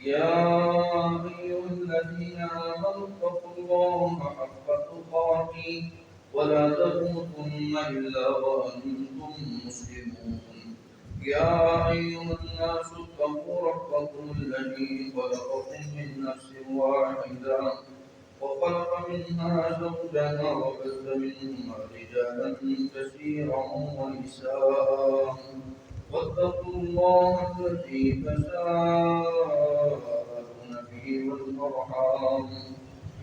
يا أيها الذين آمنوا اتقوا الله حق تقاته ولا تموتن إلا وأنتم مسلمون. يا أيها الناس اتقوا ربكم الذي خلقكم من نفس واحدة وخلق منها زوجها وبث منهما رجالا كثيرا ونساء واتقوا الله الذي تساءلون به والأرحام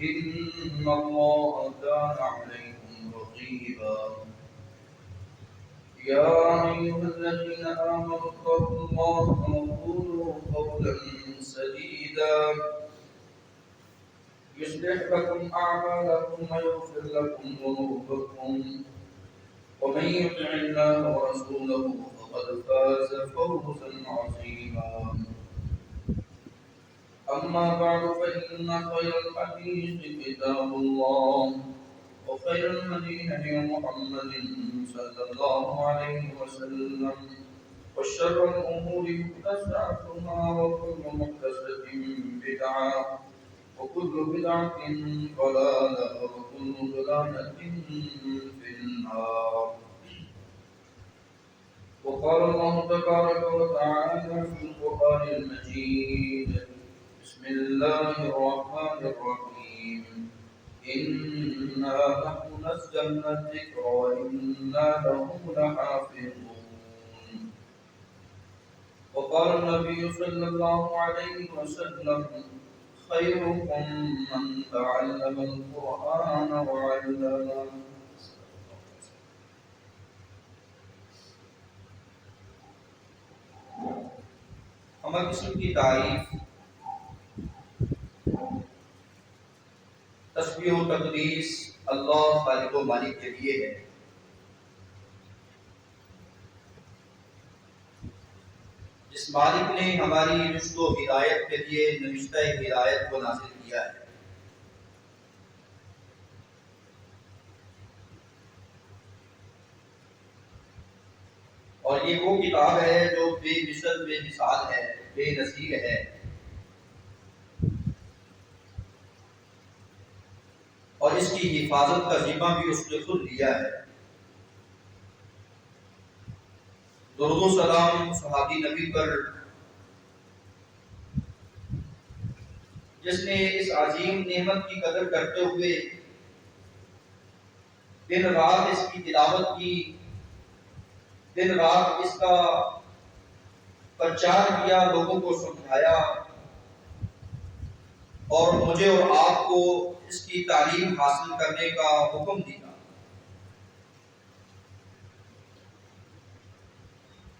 إن الله كان عليكم رقيبا. يا أيها الذين آمنوا اتقوا الله وقولوا قولا سديدا يصلح لكم أعمالكم ويغفر لكم ذنوبكم ومن يطع الله ورسوله فقد فاز فوزا عظيما. أما بعد فإن خير الحديث كتاب الله وخير الهدي هدي محمد صلى الله عليه وسلم وشر الأمور محدثاتها وكل محدثة بدعة وكل بدعة ضلالة وكل ضلالة في النار. وقال الله تبارك وتعالى في القرآن المجيد: بسم الله الرحمن الرحيم إنا نحن نزلنا الذكر وإنا له لحافظون. وقال النبي صلى الله عليه وسلم: خيركم من تعلم القرآن وعلمه. حمد قسم کی تعریف تسبیح و تقدیس اللہ خالق و مالک کے لیے ہے، جس مالک نے ہماری رشد و ہدایت کے لیے نوشتہ ہدایت کو نازل کیا ہے۔ اور یہ وہ کتاب ہے جو بے مثل بے مثال ہے، بے نظیر ہے۔ اور اس کی حفاظت کا ذمہ بھی اس نے خود لیا ہے۔ درود و سلام صحابی نبی پر، جس نے اس عظیم نعمت کی قدر کرتے ہوئے دن رات اس کی تلاوت کی، دن رات اس کا پرچار کیا، لوگوں کو سمجھایا اور مجھے اور آپ کو اس کی تعلیم حاصل کرنے کا حکم دیا۔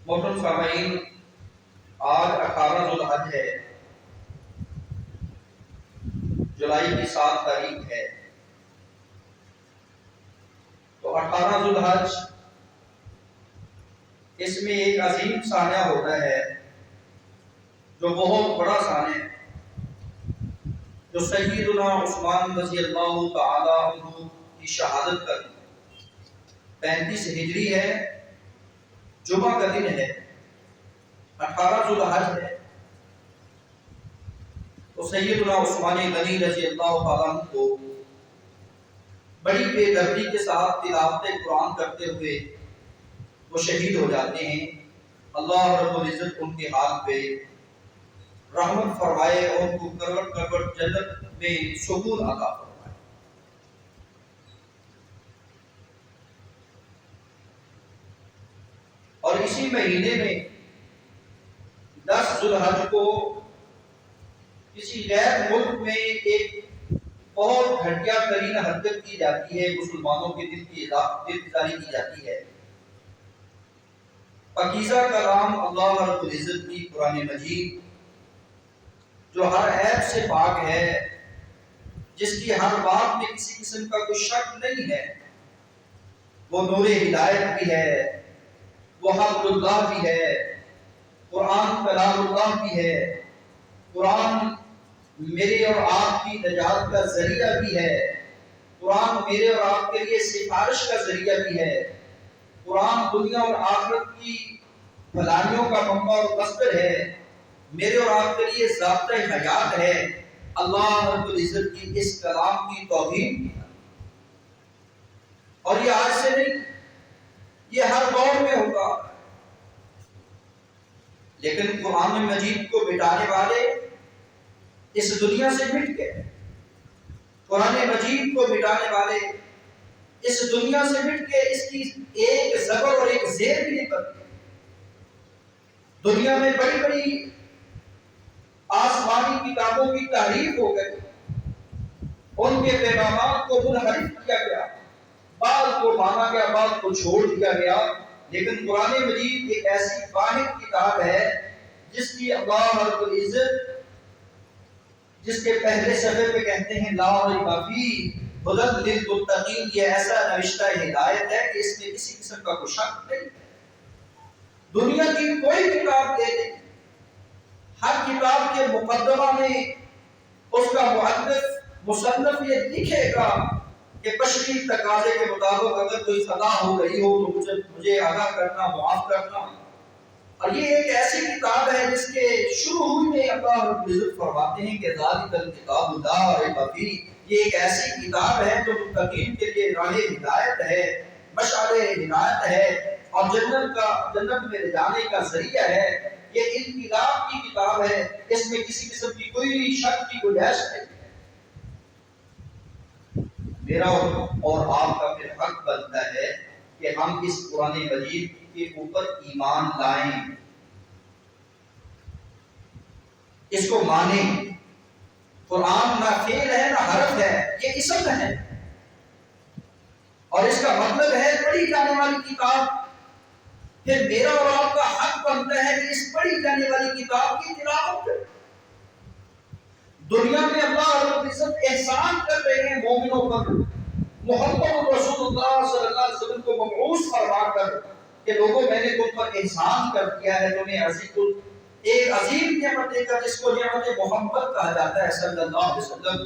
محترم سامعین، آج 18 ذوالحج ہے، جولائی کی 7 تاریخ ہے۔ تو 18 ذوالحج، اس میں ایک عظیم سانحہ ہوتا ہے جو بہت بڑا سانحہ ہے، جو سیدنا عثمان رضی اللہ تعالی عنہ کی شہادت کا دن 35 ہجری ہے، جمعہ کا دن ہے، 18 ذوالحج ہے۔ تو سیدنا عثمان غنی رضی اللہ تعالی عنہ کو بڑی بے دردی کے ساتھ تلاوت قرآن کرتے ہوئے وہ شہید ہو جاتے ہیں۔ اللہ رب العزت ان کے حال پہ رحمت فرمائے اور ان کو کروٹ کروٹ جنت میں سکون عطا فرمائے۔ اور اسی مہینے میں 10 ذوالحج کو کسی غیر ملک میں ایک بہت گھٹیا ترین حرکت کی جاتی ہے، مسلمانوں کے دل کی بیداری کی جاتی ہے۔ پاکیزہ کلام اللہ رب العزت کی قرآن مجید، جو ہر عیب سے پاک ہے، جس کی ہر بات میں کسی قسم کا کوئی شک نہیں ہے، وہ نور ہدایت بھی ہے، وہ حق اللہ بھی ہے، قرآن کلام اللہ بھی ہے، قرآن میرے اور آپ کی نجات کا ذریعہ بھی ہے، قرآن میرے اور آپ کے لیے سفارش کا ذریعہ بھی ہے، قرآن دنیا اور آخرت کی بھلائیوں کا منبع اور مصدر ہے۔ میرے اور آپ کے لیے ضابطۂ حیات ہے اللہ رب العزت کی اس کلام کی توہین، اور یہ آج سے نہیں، یہ ہر دور میں ہوگا۔ لیکن قرآن مجید کو مٹانے والے اس دنیا سے مٹ گئے، قرآن مجید کو مٹانے والے اس دنیا سے مٹ کے اس کی ایک زبر اور ایک زیر بھی نہیں کرتے۔ دنیا میں بڑی بڑی آسمانی کتابوں کی تحریف ہو گئی، ان کے پیغامات کو منحرف کیا گیا، بعض کو مانا گیا، بعض کو چھوڑ دیا گیا، لیکن قرآن مجید ایک ایسی واحد کتاب ہے جس کی اللہ رب العزت جس کے پہلے صفحے پہ کہتے ہیں لا ریب فیہ ھدی للمتقین، یہ ایسا نوشتہ ہدایت ہے کہ اس میں کسی قسم کا کوئی شک نہیں۔ دنیا کی کوئی کتاب لے لیں، ہر کتاب کے مقدمہ میں اس کا مصنف یہ لکھے گا کہ بشری تقاضے کے مطابق اگر کوئی خطا ہو رہی ہو تو مجھے آگاہ کرنا، معاف کرنا۔ اور یہ ایک ایسی کتاب ہے جس کے شروع ہوئی میں اللہ رب العزت فرماتے ہیں کہ ذالک الکتاب لا ریب فیہ، یہ ایک ایسی کتاب ہے جو متقین کے لیے راہ ہدایت ہے، مشعل ہدایت ہے، اور جنت میں لے جانے کا ذریعہ ہے۔ یہ انقلاب کی کتاب ہے، اس میں کسی قسم کی کوئی شک کی گنجائش نہیں۔ میرا اور آپ کا پھر حق بنتا ہے کہ ہم اس قرآن مجید کے اوپر ایمان لائیں، اس کو مانیں۔ قرآن نہ فعل ہے نہ حرف ہے، یہ اسم ہے، اور اس کا مطلب ہے پڑھی جانے والی کتاب۔ پھر میرا اور آپ کا حق بنتا ہے کہ اس پڑھی جانے والی کتاب کی تلاوت کریں۔ دنیا میں اللہ رب العزت احسان کر رہے ہیں مومنوں پر، محمد رسول اللہ صلی اللہ علیہ وسلم کو مبعوث فرما کر کہ لوگوں میں نے تم پر احسان کر دیا ہے، تمہیں ایک عظیم نعمت دے کر، جس کو نعمت محمد کہا جاتا ہے صلی اللہ علیہ وسلم۔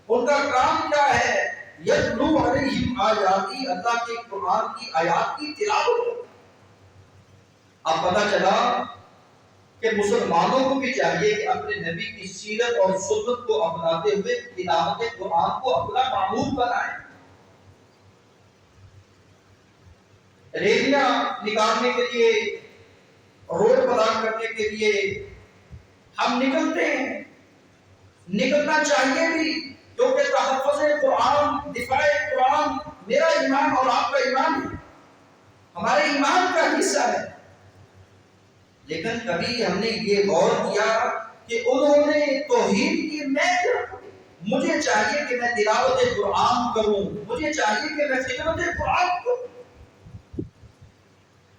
ان کا کام کیا ہے؟ یتلو علیہم آیاتی، اللہ کے قرآن کی آیات کی تلاوت۔ اب پتہ چلا کہ مسلمانوں کو بھی چاہیے کہ اپنے نبی کی سیرت اور سنت کو اپناتے ہوئے تلاوت قرآن کو اپنا معمول بنائیں۔ ریلیاں نکالنے کے لیے، روڈ بلاک کرنے کے لیے ہم نکلتے ہیں، نکلنا چاہیے بھی، کیونکہ تحفظ قرآن، دفاع قرآن میرا ایمان اور آپ کا ایمان ہے، ہمارے ایمان کا حصہ ہے۔ لیکن کبھی ہم نے یہ غور کیا کہ انہوں نے توہین کی، میں مجھے چاہیے کہ میں تلاوت قرآن کروں، مجھے چاہیے کہ میں خدمت قرآن کروں۔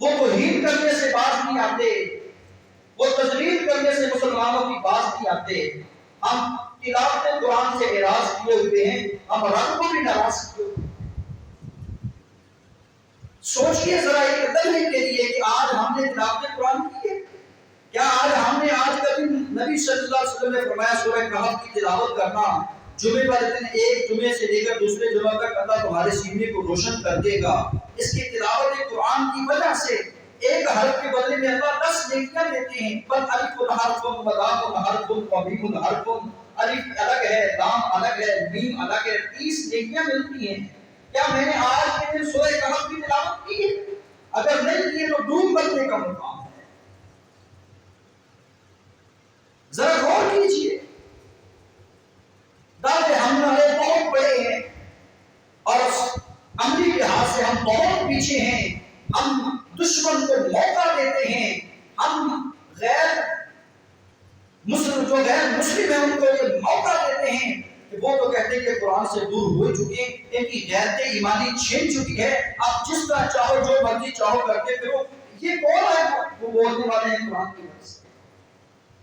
وہ توہین کرنے سے باز نہیں آتے، وہ تذلیل کرنے سے مسلمانوں کی باز نہیں آتے۔ ہم تلاوت قرآن سے اعراض کیے ہوئے ہیں، ہم رب کو بھی ناراض کیے ہوئے ہیں۔ سوچئے ذرا ایک لمحے کے لیے کہ آج ہم نے تلاوت قرآن کی ہے کیا؟ آج کا دن نبی صلی اللہ علیہ وسلم نے فرمایا سورہ کہف کی تلاوت کرنا جمعے والے دن، ایک جمعے سے لے کر دوسرے جمعہ تک اللہ تمہارے سینے کو روشن کر دے گا۔ اس کی تلاوت قرآن کی وجہ سے ایک حرف کے بدلے میں اللہ 10 نیکیاں دیتے ہیں۔ بل الف حرف و لام حرف و میم حرف، الف الگ ہے، لام الگ ہے، میم الگ ہے، 30 نیکیاں ملتی ہیں۔ کیا میں نے آج کے دن سورہ کہف کی تلاوت کی ہے؟ اگر نہیں کی ہے تو ڈوب بننے کا مقام ہے۔ ذرا غور کیجیے، دعوے ہمارے بہت بڑے ہیں اور عملی لحاظ سے ہم بہت پیچھے ہیں۔ ہم دشمن کو موقع دیتے ہیں، ہم غیر مسلم ہیں ان کو یہ موقع دیتے ہیں کہ وہ تو کہتے ہیں کہ قرآن سے دور ہو چکے، ان کی غیرت ایمانی چھن چکی ہے، آپ جس طرح چاہو جو مرضی چاہو کرتے پھرو۔ یہ کون ہے وہ بولنے والے ہیں قرآن کی وجہ سے؟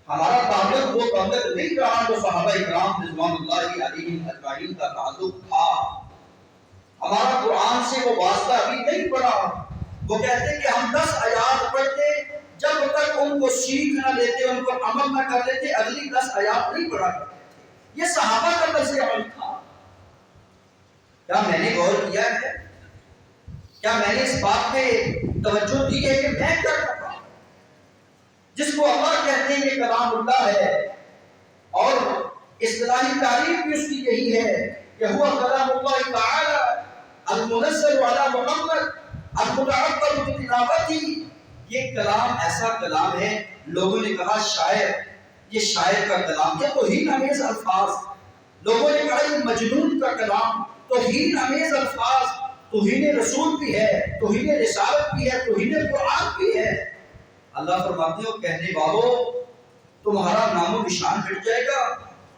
ہمارا تعلق وہ تعلق نہیں رہا جو صحابہ کرام رضوان اللہ علیہم اجمعین کا تعلق تھا۔ ہمارا قرآن سے وہ واسطہ ابھی نہیں پڑا۔ وہ کہتے کہ ہم 10 آیات پڑھتے، جب تک ان کو سیکھ نہ لیتے، ان کو عمل نہ کر لیتے، اگلی 10 آیات نہیں پڑھا کرتے تھے۔ یہ صحابہ کا طرز عمل تھا۔ کیا میں نے غور کیا ہے؟ کیا میں نے اس بات پہ توجہ دی ہے کہ میں کیا کرتا ہوں؟ جس کو اللہ کہتے ہیں یہ کلام اللہ ہے، اور اصطلاحی تعریف بھی اس کی یہی ہے کہ ہوا کلام اللہ تعالی المنزل علی محمد المتعبد بتلاوتہ. یہ کلام ایسا کلام ہے، لوگوں نے کہا شاعر، یہ شاعر کا کلام، یہ توہین امیز الفاظ. لوگوں نے کہا یہ مجنون کا کلام، توہین امیز الفاظ، توہین رسول بھی ہے، توہین رسالت بھی ہے، توہین قرآن بھی ہے. اللہ فرماتے ہو کہنے والوں تمہارا نام و نشان ہٹ جائے گا،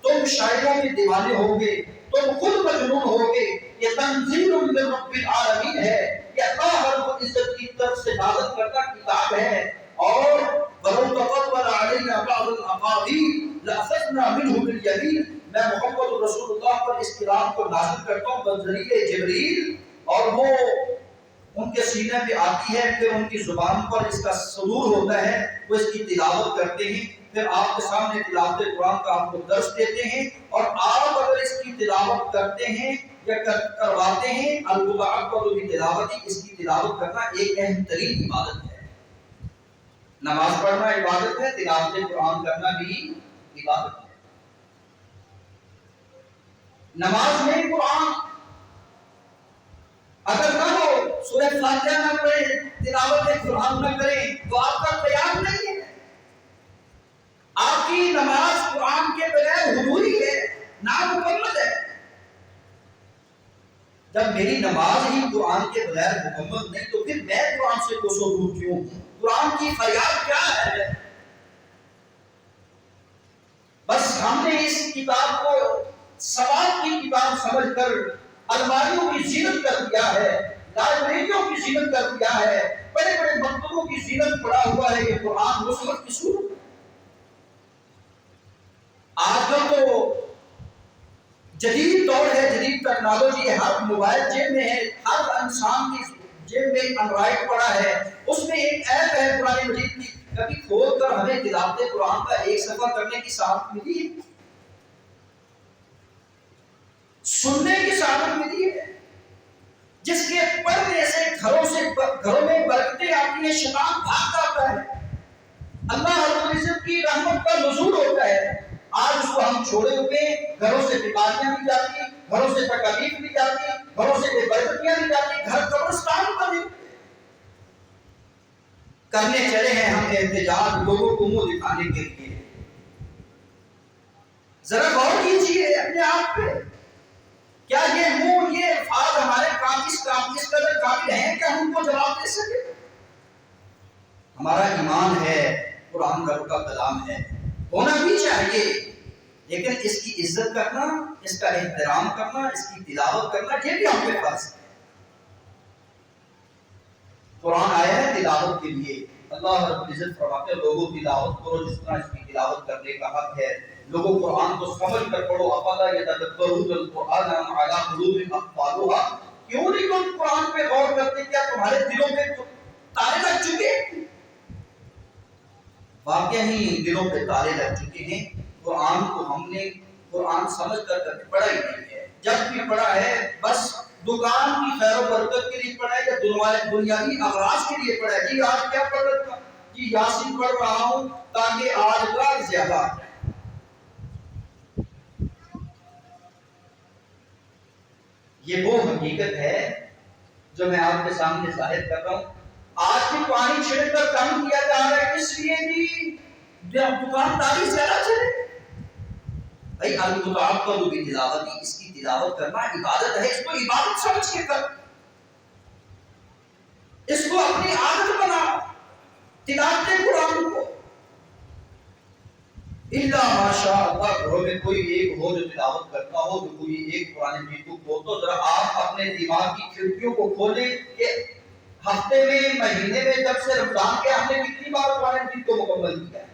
تم شاعروں کے دیوانے ہوگے، تم خود مجنون ہوگے. یہ تنزیل من رب العالمین ہے، یہ اللہ رب العزت کی طرف سے نازل کردہ کتاب ہے. اور وَلَوْ تَقَوَّلَ عَلَيْنَا بَعْضَ الْأَقَاوِيلِ لَأَخَذْنَا مِنْهُ بِالْيَمِينِ. میں محمد رسول اللہ پر اس کلام کو نازل کرتا ہوں بذریعہ جبریل، اور وہ ان کے سینے پہ آتی ہے، پھر ان کی زبان پر اس کا صدور ہوتا ہے، وہ اس کی تلاوت کرتے ہیں، پھر آپ کے سامنے تلاوت قرآن کا آپ کو درس دیتے ہیں. اور آپ اگر اس کی تلاوت کرتے ہیں یا کرواتے ہیں، المتعبد بتلاوتہ، اس کی تلاوت کرنا ایک اہم ترین عبادت ہے. نماز پڑھنا عبادت ہے، تلاوت قرآن کرنا بھی عبادت ہے. نماز میں قرآن اگر نہ ہو، سورہ فاتحہ نہ پڑھیں، تلاوت قرآن نہ کریں، تو آپ کا قیام نہیں ہے. آپ کی نماز قرآن کے بغیر ادھوری ہے، نامکمل ہے. جب میری نماز ہی قرآن کے بغیر مکمل نہیں، تو پھر میں قرآن سے کوسوں دور کیوں ہوں؟ قرآن کی فریاد کیا ہے؟ بس ہم نے اس کتاب کو ثواب کی کتاب سمجھ کر الماریوں کی زینت کر دیا ہے، لائبریریوں کی زینت کر دیا ہے، بڑے بڑے مکتبوں کی زینت پڑا ہوا ہے. یہ قرآن مصحف کی صورت. آج کل تو جدید دور ہے، جدید ٹیکنالوجی ہے، ہر موبائل جیب میں ہے، ہر انسان کی جیب میں اینڈرائڈ پڑا ہے، اس میں ایک ایپ ہے قرآن مجید کی. کبھی کھول کر ہمیں تلاوت قرآن کا ایک صفحہ کرنے کی سعادت ملی ہے، سننے کی سعادت ملی ہے، جس کے پڑھنے سے گھروں میں برکتیں آتی ہیں، شیطان بھاگ جاتا ہے، اللہ رب العزت کی رحمت کا نزول ہوتا ہے. آج اس کو ہم چھوڑے ہوئے، گھروں سے بیماریاں بھی جاتی، گھروں سے تکالیف بھی جاتی، گھروں سے بے برکتیاں بھی جاتی، گھر قبرستان بنے کرنے چلے ہیں ہم احتجاج لوگوں کو منہ دکھانے کے لیے. ذرا غور کیجیے اپنے آپ پہ، کیا یہ منہ، یہ الفاظ ہمارے اس قدر قابل ہیں کہ ہم ان کو جواب دے سکیں؟ ہمارا ایمان ہے، قرآن رب کا کلام ہے، ہونا بھی چاہیے، لیکن اس کی عزت کرنا، اس کا احترام کرنا، اس کی تلاوت کرنا، یہ بھی ہم پہ فرض ہے. قرآن آیا ہے تلاوت کے لیے. اللہ رب العزت فرماتے ہیں لوگوں تلاوت کرو جس طرح اس کی تلاوت کرنے کا حق ہے. لوگوں قرآن کو سمجھ کر پڑھو. افلا یتدبرون القرآن ام علی قلوب اقفالها. کیوں نہیں تم قرآن پہ غور کرتے؟ کیا تمہارے دلوں پہ تالے لگ چکے؟ واقعی ہی دلوں پہ تالے لگ چکے ہیں. قرآن کو ہم نے قرآن سمجھ کر پڑھا ہی نہیں ہے. جب بھی پڑھا ہے بس دکان کی خیر و برکت کے لیے پڑھا ہے یا دنیاوی اغراض کے لیے پڑھا ہے. جی آج کیا پڑھ رہا تھا؟ جی یاسین پڑھ رہا ہوں تاکہ آج کا زیادہ آ جائے. یہ وہ حقیقت ہے جو میں آپ کے سامنے ظاہر کر رہا ہوں. آج بھی پانی چھڑک کر کام کیا جا رہا ہے اس لیے کہ دکانداری زیادہ چلے. بھائی المتعبد بتلاوتہ، اس کی تلاوت کرنا عبادت ہے. اس کو عبادت سمجھ کے کر، اس کو اپنی عادت بنا تلاوت قرآن کو. الا ماشاء اللہ، گھروں میں کوئی ایک ہو جو تلاوت کرتا ہو، جو کوئی ایک قرآن مجید کو کھولتا ہو. ذرا آپ اپنے دماغ کی کھڑکیوں کو کھولیں کہ ہفتے میں، مہینے میں، جب سے رمضان کے ہم نے کتنی بار قرآن مجید کو مکمل کیا ہے؟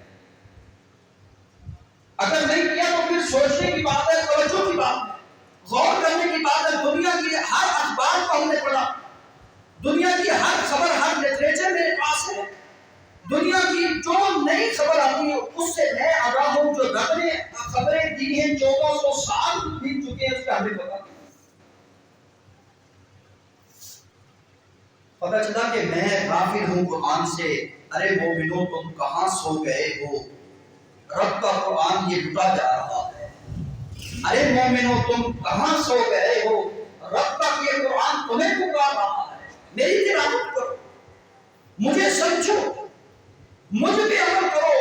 اگر نہیں کیا تو پھر سوچنے کی بات ہے، توجہ کی بات ہے، غور کرنے کی بات ہے. دنیا کی ہر اخبار کو ہم نے پڑھا، دنیا کی ہر خبر، ہر لٹریچر میرے پاس ہے. دنیا کی جو نئی خبر آتی ہے اس سے میں آگاہ ہوں. جو رب نے خبریں دی ہیں 1400 سال بیت چکے ہیں، اس کا ہمیں پتا. پتہ چلا کہ میں غافل ہوں قرآن سے، ارے مومنو تم کہاں سو گئے ہو، رب کا قرآن یہ لٹا جا رہا ہے۔ ارے مومنو تم کہاں سو گئے ہو، رب کا یہ قرآن تمہیں پکار رہا ہے، میری تلاوت کرو، مجھے سمجھو، مجھ پہ عمل کرو،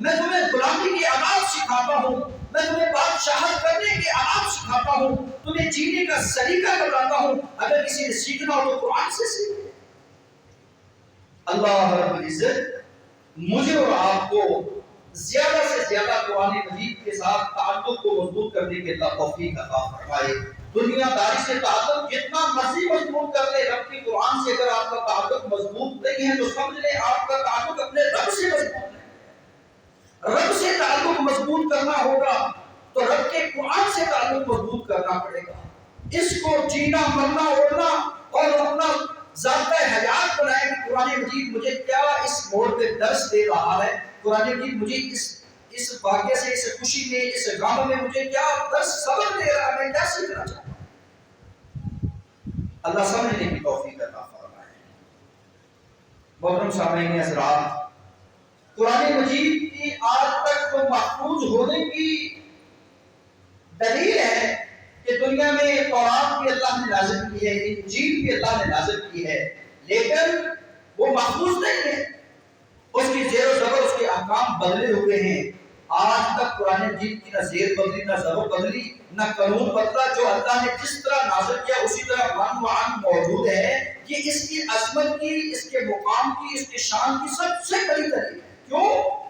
میں تمہیں غلامی کے آداب سکھاتا ہوں، میں تمہیں بادشاہت کرنے کے آداب سکھاتا ہوں، تمہیں جینے کا سلیقہ بتاتا ہوں، اگر کسی نے سیکھنا ہو تو قرآن سے سیکھے۔ اللہ رب العزت مجھے اور آپ کو زیادہ سے زیادہ قرآن مجید کے ساتھ تعلق کو مضبوط کرنے کے اللہ توفیق عطا فرمائے۔ دنیا داری سے تعلق جتنا مرضی مضبوط کر لے، رب کی قرآن سے اگر آپ کا تعلق مضبوط نہیں ہے تو سمجھ لیں آپ کا تعلق اپنے رب سے مضبوط نہیں ہے۔ رب سے تعلق مضبوط کرنا ہوگا تو رب کے قرآن سے تعلق مضبوط کرنا پڑے گا۔ اس کو جینا، مرنا، اڑنا اور اپنا ضابطۂ حیات بنائے کہ قرآن مجید مجھے کیا اس موڑ پہ درس دے رہا ہے، قرآن مجید مجھے اس واقعے سے، اس خوشی میں، اس غم میں مجھے کیا درس سبق دے رہا ہے، میں کیا سیکھنا چاہتا ہوں۔ اللہ سمجھنے کی توفیق عطا فرمائے۔ محترم سامعین حضرات، قرآن مجید کی آج تک وہ محفوظ ہونے کی دلیل ہے کہ دنیا میں تورات بھی اللہ نے نازل کی ہے، انجیل بھی اللہ نے نازل کی ہے، لیکن وہ محفوظ نہیں ہے، اس کی زیر و زبر، اس کے احکام بدلے ہوئے ہیں۔ آج تک قرآن مجید کی نہ زیر بدلی، نہ زبر بدلی، نہ قانون بدلا، جو اللہ نے جس طرح نازل کیا اسی طرح من وعن موجود ہے۔ یہ اس کی عظمت کی، اس کے مقام کی، اس کے شان کی سب سے بڑی دلیل ہے۔ کیوں؟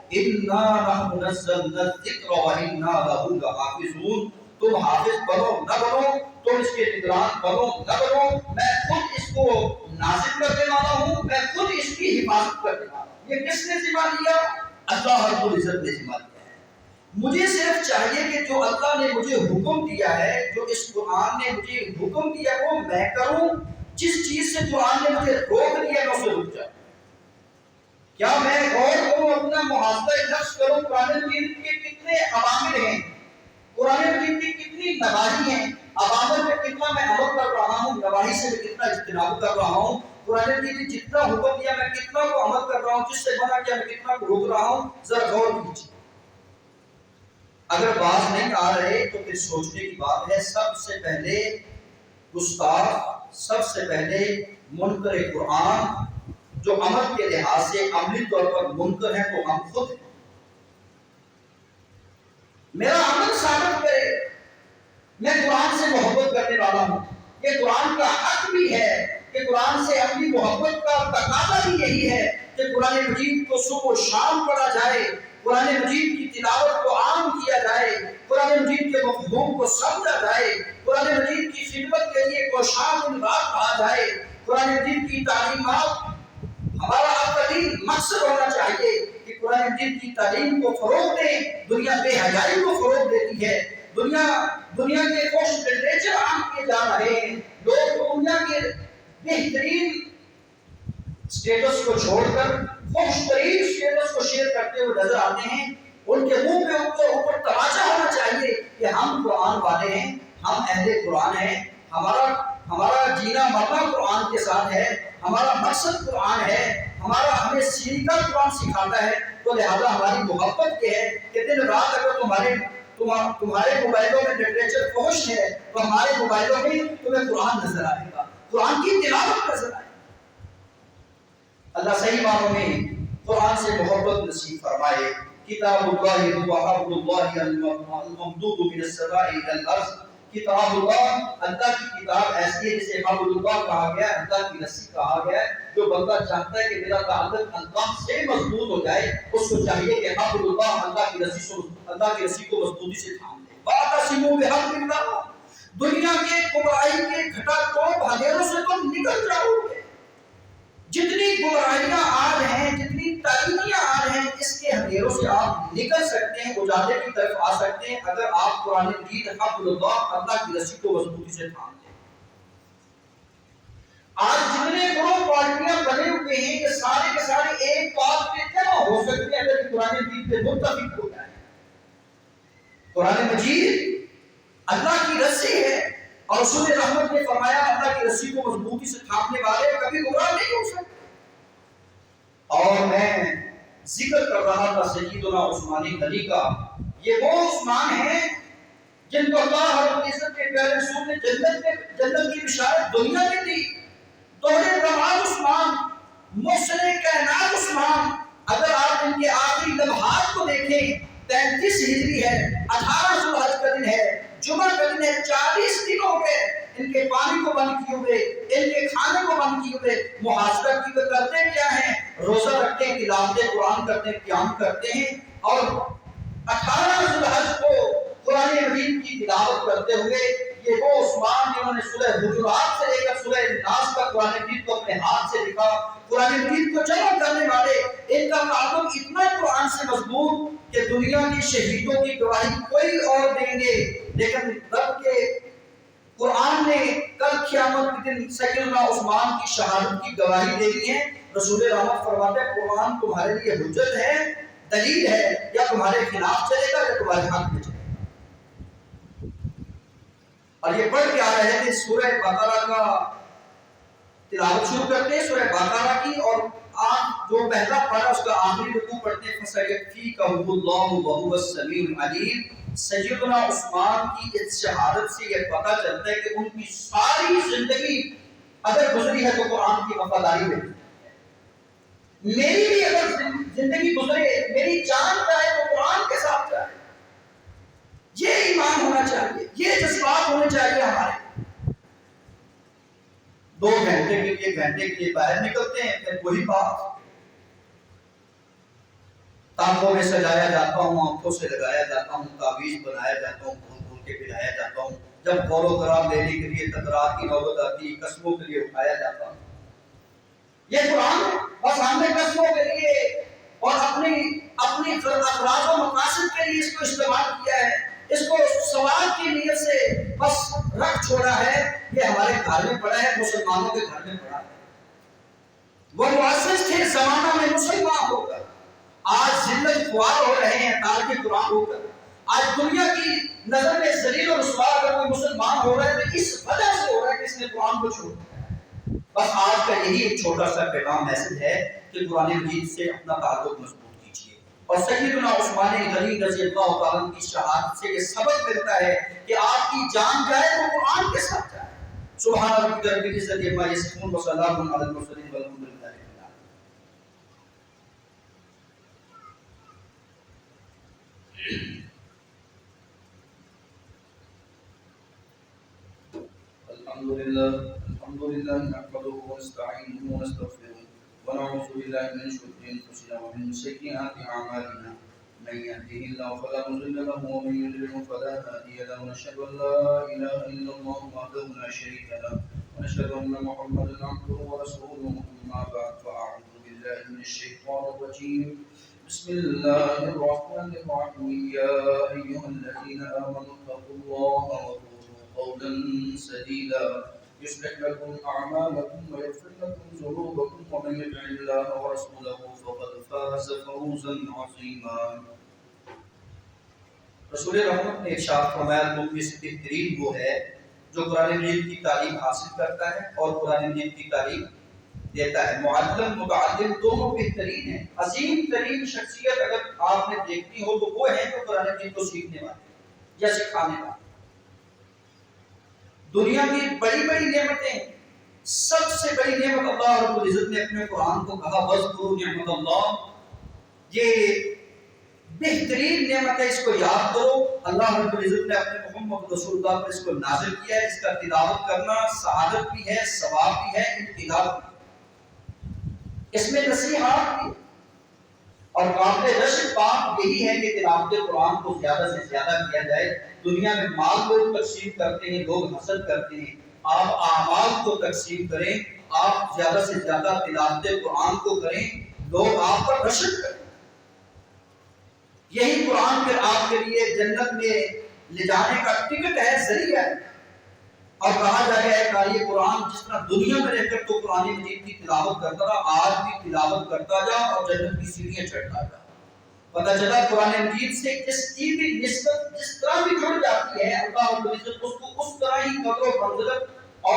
اِنَّا نَحْنُ نَزَّلْنَا الذِّكْرَ وَإِنَّا لَهُ لَحَافِظُونَ۔ تم حافظ بنو نہ بنو، تم اس کے نگران بنو نہ بنو، میں خود اس کو نازل کرنے والا ہوں، میں خود اس کی حفاظت کرنے والا ہوں۔ یہ کس نے ذمہ لیا؟ اللہ رب العزت نے ذمہ لیا ہے۔ مجھے صرف چاہیے کہ جو اللہ نے مجھے حکم دیا ہے، جو اس قرآن نے مجھے حکم دیا وہ میں کروں، جس چیز سے قرآن نے مجھے روک دیا میں اسے رک جاؤں۔ کیا میں غور کروں، اپنا محاسبہ نفس کروں، قرآن مجید کے کتنے اوامر ہیں، قرآن مجید کی کتنی نواہی ہیں، اوامر میں کتنا میں عمل کر رہا ہوں، نواہی سے میں کتنا اجتناب کر رہا ہوں، قرآن مجید نے جتنا حکم دیا میں کتنا کو عمل کر رہا ہوں، جس سے منع کیا میں کتنا کو روک رہا ہوں، ذرا غور کیجیے۔ اگر باز نہیں آ رہے تو پھر سوچنے کی بات ہے۔ سب سے پہلے گستاخ، سب سے پہلے منکر قرآن، جو عمل کے لحاظ سے عملی طور پر منکر ہیں تو ہم خود ہیں۔ میرا عمل ثابت کرے میں قرآن سے محبت کرنے والا ہوں۔ یہ قرآن کا حق بھی ہے کہ قرآن سے اپنی محبت کا تقاضا بھی یہی ہے کہ قرآن مجید کو صبح و شام پڑھا جائے، قرآن مجید کی تلاوت کو عام کیا جائے، قرآن مجید کے مفہوم کو سمجھا جائے، قرآن مجید کی خدمت کے لیے کوشاں دن رات کہا جائے۔ قرآن مجید کی تعلیمات ہمارا اولین مقصد ہونا چاہیے کہ قرآن مجید کی تعلیم کو فروغ دیں۔ دنیا بے حیائی کو فروغ دیتی ہے، دنیا کے فحش لٹریچر عام کیے جا رہے ہیں، لوگ دنیا کے بہترین سٹیٹس کو چھوڑ کر فحش ترین سٹیٹس کو شیئر کرتے ہوئے نظر آتے ہیں۔ ان کے منہ پہ ان کے اوپر تماشا ہونا چاہیے کہ ہم قرآن والے ہیں، ہم اہل قرآن ہیں، ہمارا جینا مرنا قرآن کے ساتھ ہے، ہمارا مقصد قرآن ہے، ہمیں سینے کا قرآن سکھاتا ہے، تو لہذا ہماری محبت یہ ہے کہ دن رات اگر تمہارے موبائلوں میں لٹریچر فحش ہے تو ہمارے موبائلوں میں تمہیں قرآن نظر آئے گا، قرآن کی تلاوت نظر آئے گا۔ اللہ صحیح معنوں میں قرآن سے محبت نصیب فرمائے۔ کتاب اللہ و حبل اللہ الممدود من السماء الى الارض۔ کتاب اللہ، اللہ کی کتاب ایسی ہے جسے حبل اللہ کہا گیا ہے، اللہ کی رسی کہا گیا ہے۔ جو بندہ چاہتا ہے کہ میرا تعلق اللہ سے مضبوط ہو جائے، اس کو چاہیے کہ حبل اللہ، اللہ کی رسی کو مضبوطی سے تھام لے۔ واعتصموا بحبل اللہ۔ دنیا کے گمراہی کے گھٹا ٹوپ اندھیروں سے تم نکل جاؤ گے۔ جتنی گمراہیاں آج ہیں، جتنی تاریکیاں آج ہیں، اس کے اندھیروں سے آپ نکل سکتے ہیں، اجالے کی طرف آ سکتے ہیں اگر آپ قرآن مجید حبل اللہ، اللہ کی رسی کو مضبوطی سے تھام لیں۔ آج جتنے گروہ پارٹیاں بنے ہوئے ہیں کہ سارے کے سارے ایک بات پہ جمع ہو سکتے ہیں اگر قرآن مجید پہ متفق ہو جائے۔ قرآن مجید اللہ کی رسی ہے اور رسول رحمت نے فرمایا اللہ کی رسی کو مضبوطی سے تھامنے والے کبھی گمراہ نہیں ہو سکتے۔ اور میں ذکر کر رہا تھا سیدنا عثمان غنی کا، یہ وہ عثمان ہیں جن کو اللہ رب العزت کے پیارے رسول نے جنت کی بشارت دنیا میں دی۔ دوہرے دماغ عثمان، محسن کائنات عثمان، اگر آپ ان کے آخری لمحات کو دیکھیں، 33 ہجری ہے، 18 ذوالحج کا دن ہے، جمعہ کا دن ہے، 40 دن ہو گئے ان کے پانی کو بند کیے ہوئے، ان کے کھانے کو بند کیے ہوئے، محاصرہ کیے ہوئے، کرتے کیا ہیں؟ روزہ رکھتے ہیں، تلاوت قرآن کرتے ہیں، قیام کرتے ہیں، اور 18 ذوالحج کو قرآن مجید کی تلاوت کرتے ہوئے یہ وہ عثمان جنہوں نے سورہ حجرات سے لے کر سورہ ناس تک قرآن مجید کو اپنے ہاتھ سے لکھا، قرآن مجید کو جمع کرنے والے، ان کا تعلق اتنا قرآن سے مضبوط کہ دنیا کی شہیدوں کی گواہی کوئی اور دیں گے، لیکن رب کے قرآن نے کل قیامت کے دن سیدنا عثمان کی شہادت کی گواہی دینی ہے۔ رسول رحمت فرماتے ہیں قرآن تمہارے لیے حجت ہے، دلیل ہے، یا تمہارے خلاف چلے گا یا تمہارے حق میں چلے گا۔ اور یہ پڑھ کے آ رہے تھے سورہ بقرہ کا تلاوت شروع کرتے ہیں، سورہ بقرہ کی، اور آپ جو پہلا پارہ اس کا آخری رکوع پڑھتے ہیں فَسَيَكْفِيكَهُ اللَّهُ وَهُوَ السَّمِيعُ الْعَلِيمُ۔ سیدنا عثمان کی اس شہادت سے یہ پتہ چلتا ہے کہ ان کی ساری زندگی اگر گزری ہے تو قرآن کی وفاداری میں، میری بھی اگر زندگی گزرے، میری جان جائے تو قرآن کے ساتھ جائے، یہ ایمان ہونا چاہیے، یہ جذبات ہونے چاہیے ہمارے۔ 2 گھنٹے کے لیے باہر نکلتے ہیں، پھر وہی بات، تانبوں میں سجایا جاتا ہوں، آنکھوں سے لگایا جاتا ہوں، تعویذ بنایا جاتا ہوں، گھول گھول کے پلایا جاتا ہوں، جب غور و قرار لینے کے لیے تکرار کی نوبت آتی ہے قسموں کے لیے اٹھایا جاتا ہوں۔ یہ قرآن بس ہم نے قسموں کے لیے اور اپنی افراد و مقاصد کے لیے اس کو استعمال کیا ہے، اس کو ثواب کی نیت سے بس رکھ چھوڑا ہے۔ یہ ہمارے گھر میں پڑا ہے، مسلمانوں کے گھر میں پڑا ہے۔ وہ مؤسس تھے زمانہ میں مسلمان ہو کر، آج ذلت خوار ہو رہے ہیں تارک قرآن ہو کر۔ آج دنیا کی نظر میں ذلیل و رسوا اگر کوئی مسلمان ہو رہا ہے تو اس وجہ سے ہو رہا ہے کہ اس نے قرآن کو چھوڑ دیا۔ بس آج کا یہی ایک چھوٹا سا پیغام میسج ہے کہ قرآن مجید سے اپنا تعلق مضبوط کیجیے۔ اور سیدنا عثمان غنی رضی اللہ تعالیٰ کی شہادت سے یہ سبق ملتا ہے کہ آپ کی جان جائے تو قرآن کے ساتھ جائے۔ سبحان ربک رب العزت عما یصفون وسلام علی المرسلین والحمد للہ رب العالمین۔ الحمد للہ نحمده ونستعینه ونستغفره ونعوذ باللہ من شرور انفسنا ومن سیئات اعمالنا من يهده الله فلا مضل له ومن يضلل فلا هادي له ونشهد ان لا اله الا الله وحده لا شريك له ونشهد ان محمدا عبده ورسوله اما بعد فاعوذ بالله من الشيطان الرجيم بسم الله الرحمن الرحيم يا ايها الذين امنوا اتقوا الله وقولوا قولا سديدا يصلح لكم اعمالكم ويغفر لكم ذنوبكم ومن يطع الله ورسوله فقد فاز فوزا عظيما۔ رسول رحمت نے ارشاد فرمایا تم میں سے بہترین وہ ہے جو قرآن مجید کی تعلیم حاصل کرتا ہے اور قرآن مجید کی تعلیم دیتا ہے۔ معلم متعلم دونوں بہترین ہیں۔ عظیم ترین شخصیت اگر آپ نے دیکھنی ہو تو وہ ہے جو قرآن مجید کو سیکھنے والے یا سکھانے والے۔ دنیا کی بڑی بڑی نعمتیں، سب سے بڑی نعمت اللہ رب العزت نے اپنے قرآن کو کہا وَاذْكُرُوا نِعْمَتَ اللَّهِ، یہ بہترین نعمت ہے، اس کو یاد کرو۔ اللہ رب العزت نے اپنے محمد رسول اللہ پر اس کو نازل کیا ہے، اس کا تلاوت کرنا سعادت بھی ہے، ثواب بھی ہے، امتداد بھی ہے، اس میں نصیحت بھی ہے۔ اور قابل رشد بات یہی ہے کہ تلاوت قرآن کو زیادہ سے زیادہ کیا جائے۔ دنیا میں مال لوگ تقسیم کرتے ہیں، لوگ حسد کرتے ہیں، آپ اعمال کو تقسیم کریں، آپ زیادہ سے زیادہ تلاوت قرآن کو کریں، لوگ آپ پر رشد کریں۔ یہی قرآن پھر آپ کے لیے جنت میں لے جانے کا ٹکٹ ہے، ذریعہ ہے۔ اور کہا جائے ہے کہ یہ قرآن جس طرح دنیا میں رہ کر تو قرآن مجید کی تلاوت کرتا رہا، آج بھی تلاوت کرتا جا اور جنت کی سیڑھیاں چڑھتا جا۔ پتہ چلا قرآن مجید سے جس کی بھی نسبت جس طرح بھی جڑ جاتی ہے، اللہ رب العزت اس کو اس طرح ہی قدر و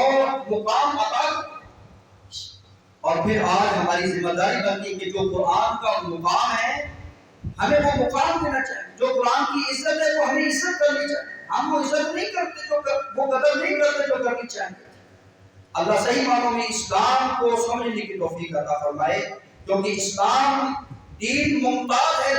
اور مقام عطا کرتا ہے۔ اور پھر آج ہماری ذمہ داری بنتی ہے کہ جو قرآن کا مقام ہے ہمیں وہ مقام دینا چاہیے، جو قرآن کی عزت ہے وہ ہمیں عزت کرنی چاہیے۔ ہم وہ عزت نہیں کرتے وہ قدر نہیں کرتے جو کرنی چاہیے۔ اللہ صحیح معنوں میں اسلام کو سمجھنے کی توفیق عطا فرمائے، کیونکہ اسلام دین ممتاز ہے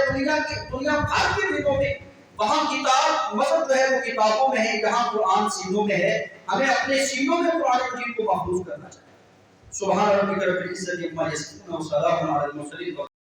دنیا بھر کے دینوں میں۔ وہاں کتاب مذہب جو ہے وہ کتابوں میں ہے، یہاں قرآن سینوں میں ہے۔ ہمیں اپنے سینوں میں قرآن مجید کو محفوظ کرنا چاہیے۔ سبحان ربک رب العزت عما یصفون وسلام علی المرسلین۔